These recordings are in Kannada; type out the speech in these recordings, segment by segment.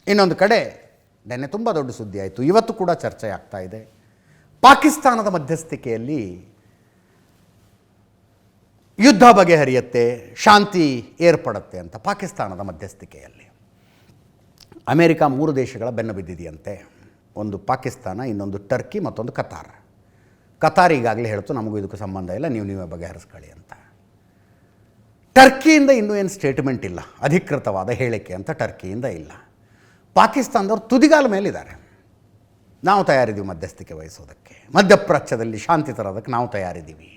ಇನ್ನೊಂದು ಕಡೆ ನೆನ್ನೆ ತುಂಬ ದೊಡ್ಡ ಸುದ್ದಿ ಆಯಿತು, ಇವತ್ತು ಕೂಡ ಚರ್ಚೆ ಆಗ್ತಾ ಇದೆ. ಪಾಕಿಸ್ತಾನದ ಮಧ್ಯಸ್ಥಿಕೆಯಲ್ಲಿ ಯುದ್ಧ ಬಗೆಹರಿಯುತ್ತೆ, ಶಾಂತಿ ಏರ್ಪಡುತ್ತೆ ಅಂತ. ಪಾಕಿಸ್ತಾನದ ಮಧ್ಯಸ್ಥಿಕೆಯಲ್ಲಿ ಅಮೇರಿಕ 3 ದೇಶಗಳ ಬೆನ್ನು ಬಿದ್ದಿದೆಯಂತೆ. ಒಂದು ಪಾಕಿಸ್ತಾನ, ಇನ್ನೊಂದು ಟರ್ಕಿ, ಮತ್ತೊಂದು ಕತಾರ್. ಕತಾರ್ ಈಗಾಗಲೇ ಹೇಳ್ತು ನಮಗೂ ಇದಕ್ಕೆ ಸಂಬಂಧ ಇಲ್ಲ, ನೀವೇ ಬಗೆಹರಿಸ್ಕೊಳ್ಳಿ ಅಂತ. ಟರ್ಕಿಯಿಂದ ಇನ್ನೂ ಏನು ಸ್ಟೇಟ್ಮೆಂಟ್ ಇಲ್ಲ, ಅಧಿಕೃತವಾದ ಹೇಳಿಕೆ ಅಂತ ಟರ್ಕಿಯಿಂದ ಇಲ್ಲ. ಪಾಕಿಸ್ತಾನದವ್ರು ತುದಿಗಾಲ ಮೇಲಿದ್ದಾರೆ, ನಾವು ತಯಾರಿದ್ದೀವಿ ಮಧ್ಯಸ್ಥಿಕೆ ವಹಿಸೋದಕ್ಕೆ, ಮಧ್ಯಪ್ರಾಚ್ಯದಲ್ಲಿ ಶಾಂತಿ ತರೋದಕ್ಕೆ ನಾವು ತಯಾರಿದ್ದೀವಿ,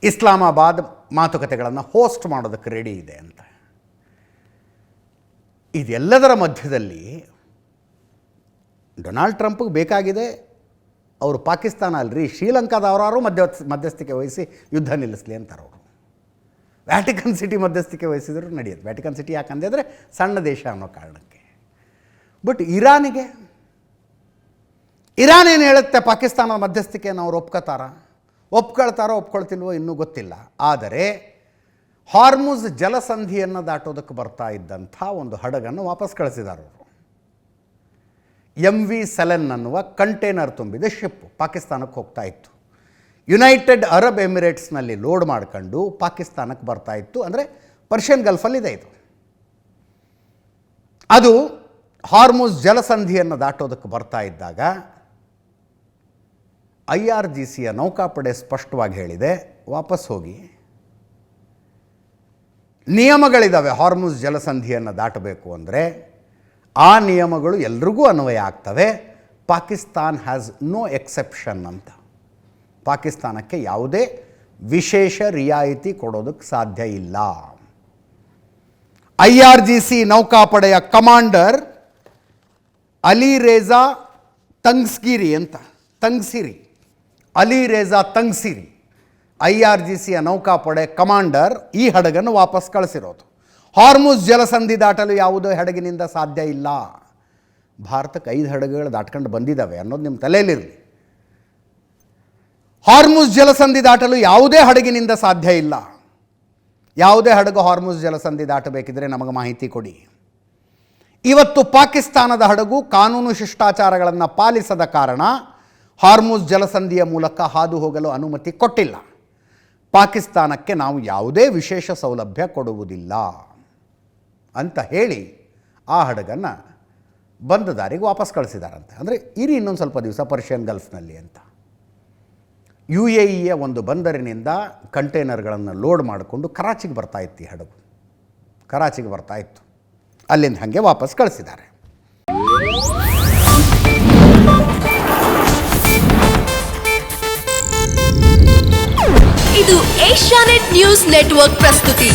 ಇಸ್ಲಾಮಾಬಾದ್ ಮಾತುಕತೆಗಳನ್ನು ಹೋಸ್ಟ್ ಮಾಡೋದಕ್ಕೆ ರೆಡಿ ಇದೆ ಅಂತ. ಇದೆಲ್ಲದರ ಮಧ್ಯದಲ್ಲಿ ಡೊನಾಲ್ಡ್ ಟ್ರಂಪ್ಗೆ ಬೇಕಾಗಿದೆ ಅವರು ಪಾಕಿಸ್ತಾನ ಅಲ್ರಿ, ಶ್ರೀಲಂಕಾದವರಾರು ಮಧ್ಯಸ್ಥಿಕೆ ವಹಿಸಿ ಯುದ್ಧ ನಿಲ್ಲಿಸಲಿ ಅಂತಾರೆ ಅವರು. ವ್ಯಾಟಿಕನ್ ಸಿಟಿ ಮಧ್ಯಸ್ಥಿಕೆ ವಹಿಸಿದ್ರು ನಡೆಯುತ್ತೆ. ವ್ಯಾಟಿಕನ್ ಸಿಟಿ ಯಾಕಂದರೆ ಸಣ್ಣ ದೇಶ ಅನ್ನೋ ಕಾರಣಕ್ಕೆ. ಬಟ್ ಇರಾನ್ ಏನು ಹೇಳುತ್ತೆ, ಪಾಕಿಸ್ತಾನದ ಮಧ್ಯಸ್ಥಿಕೆಯನ್ನು ಅವ್ರು ಒಪ್ಕೊಳ್ತಾರೋ ಒಪ್ಕೊಳ್ತಿಲ್ವೋ ಇನ್ನೂ ಗೊತ್ತಿಲ್ಲ. ಆದರೆ ಹಾರ್ಮುಜ್ ಜಲಸಂಧಿಯನ್ನು ದಾಟೋದಕ್ಕೆ ಬರ್ತಾ ಇದ್ದಂಥ ಒಂದು ಹಡಗನ್ನು ವಾಪಸ್ ಕಳಿಸಿದ್ದಾರೆ ಅವರು. MV ಸೆಲೆನ್ ಅನ್ನುವ ಕಂಟೈನರ್ ತುಂಬಿದ ಶಿಪ್ ಪಾಕಿಸ್ತಾನಕ್ಕೆ ಹೋಗ್ತಾ ಇತ್ತು. ಯುನೈಟೆಡ್ ಅರಬ್ ಎಮಿರೇಟ್ಸ್ನಲ್ಲಿ ಲೋಡ್ ಮಾಡ್ಕೊಂಡು ಪಾಕಿಸ್ತಾನಕ್ಕೆ ಬರ್ತಾ ಇತ್ತು. ಅಂದರೆ ಪರ್ಷಿಯನ್ ಗಲ್ಫಲ್ಲಿದೆ ಇದು. ಅದು ಹಾರ್ಮುಜ್ ಜಲಸಂಧಿಯನ್ನು ದಾಟೋದಕ್ಕೆ ಬರ್ತಾ ಇದ್ದಾಗ IRGCಯ ನೌಕಾಪಡೆ ಸ್ಪಷ್ಟವಾಗಿ ಹೇಳಿದೆ, ವಾಪಸ್ ಹೋಗಿ, ನಿಯಮಗಳಿದ್ದಾವೆ ಹಾರ್ಮುಜ್ ಜಲಸಂಧಿಯನ್ನು ದಾಟಬೇಕು ಅಂದರೆ. ಆ ನಿಯಮಗಳು ಎಲ್ರಿಗೂ ಅನ್ವಯ ಆಗ್ತವೆ. ಪಾಕಿಸ್ತಾನ್ ಹ್ಯಾಸ್ ನೋ ಎಕ್ಸೆಪ್ಷನ್ ಅಂತ. ಪಾಕಿಸ್ತಾನಕ್ಕೆ ಯಾವುದೇ ವಿಶೇಷ ರಿಯಾಯಿತಿ ಕೊಡೋದಕ್ಕೆ ಸಾಧ್ಯ ಇಲ್ಲ. IRGC ನೌಕಾಪಡೆಯ ಕಮಾಂಡರ್ ಅಲಿ ರೇಜಾ ತಂಗ್ಸಿರಿ IRGCಯ ನೌಕಾಪಡೆ ಕಮಾಂಡರ್ ಈ ಹಡಗನ್ನು ವಾಪಸ್ ಕಳಿಸಿರೋದು. ಹಾರ್ಮುಜ್ ಜಲಸಂಧಿ ದಾಟಲು ಯಾವುದೇ ಹಡಗಿನಿಂದ ಸಾಧ್ಯ ಇಲ್ಲ. ಭಾರತಕ್ಕೆ 5 ಹಡಗುಗಳು ದಾಟ್ಕೊಂಡು ಬಂದಿದ್ದಾವೆ ಅನ್ನೋದು ನಿಮ್ಮ ತಲೆಯಲ್ಲಿರಲಿ. ಹಾರ್ಮುಜ್ ಜಲಸಂಧಿ ದಾಟಲು ಯಾವುದೇ ಹಡಗಿನಿಂದ ಸಾಧ್ಯ ಇಲ್ಲ. ಯಾವುದೇ ಹಡಗು ಹಾರ್ಮುಜ್ ಜಲಸಂಧಿ ದಾಟಬೇಕಿದ್ರೆ ನಮಗೆ ಮಾಹಿತಿ ಕೊಡಿ. ಇವತ್ತು ಪಾಕಿಸ್ತಾನದ ಹಡಗು ಕಾನೂನು ಶಿಷ್ಟಾಚಾರಗಳನ್ನು ಪಾಲಿಸದ ಕಾರಣ ಹಾರ್ಮುಜ್ ಜಲಸಂಧಿಯ ಮೂಲಕ ಹಾದು ಹೋಗಲು ಅನುಮತಿ ಕೊಟ್ಟಿಲ್ಲ. ಪಾಕಿಸ್ತಾನಕ್ಕೆ ನಾವು ಯಾವುದೇ ವಿಶೇಷ ಸೌಲಭ್ಯ ಕೊಡುವುದಿಲ್ಲ ಅಂತ ಹೇಳಿ ಆ ಹಡಗನ್ನು ಬಂದ ದಾರಿಗೆ ವಾಪಸ್ ಕಳಿಸಿದಾರಂತೆ. ಅಂದರೆ ಇರಿ ಇನ್ನೊಂದು ಸ್ವಲ್ಪ ದಿವಸ ಪರ್ಷಿಯನ್ ಗಲ್ಫ್ನಲ್ಲಿ ಅಂತ. UAEಯ ಒಂದು ಬಂದರಿನಿಂದ ಕಂಟೈನರ್ಗಳನ್ನು ಲೋಡ್ ಮಾಡಿಕೊಂಡು ಕರಾಚಿಗೆ ಬರ್ತಾ ಇತ್ತು ಈ ಹಡಗು. ಕರಾಚಿಗೆ ಬರ್ತಾ ಇತ್ತು, ಅಲ್ಲಿಂದ ಹಾಗೆ ವಾಪಸ್ ಕಳಿಸಿದ್ದಾರೆ. ಇದು ಏಷ್ಯಾನೆಟ್ ನ್ಯೂಸ್ ನೆಟ್ವರ್ಕ್ ಪ್ರಸ್ತುತಿ.